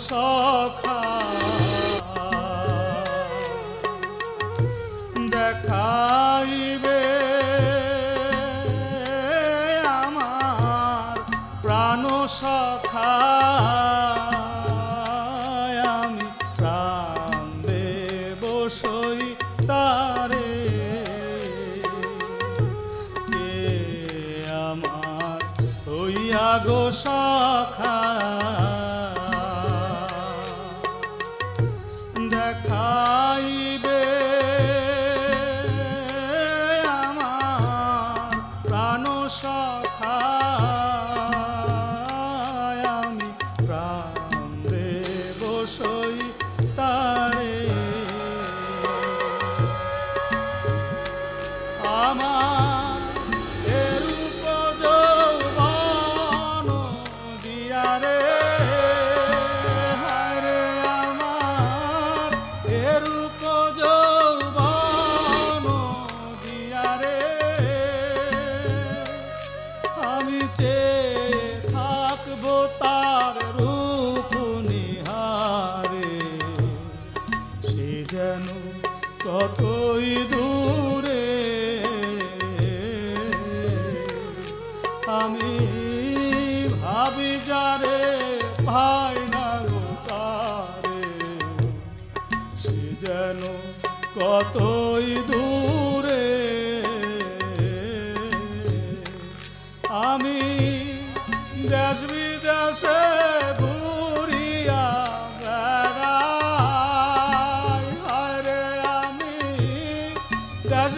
সখা দেখাইবে আমার প্রাণ সখা আমি প্রাণ দেব সই তারে কে আমার হইয়া গো সখা দেখাইবে আমার প্রাণ সখা আমি প্রাণ দেব সই তারে আমার এরূপ যৌবন দিয়ারে এরূপ যৌবন দিয়ারে আমি চেয়ে থাকবো তার রূপ নিহারে সে যেন কতই দূরে আমি ভাবি যারে ভাই না গো তারে সে যেন কতই দূরে আমি দেশ বিদেশে ঘুরিয়া বেড়াই হায় রে আমি দেশ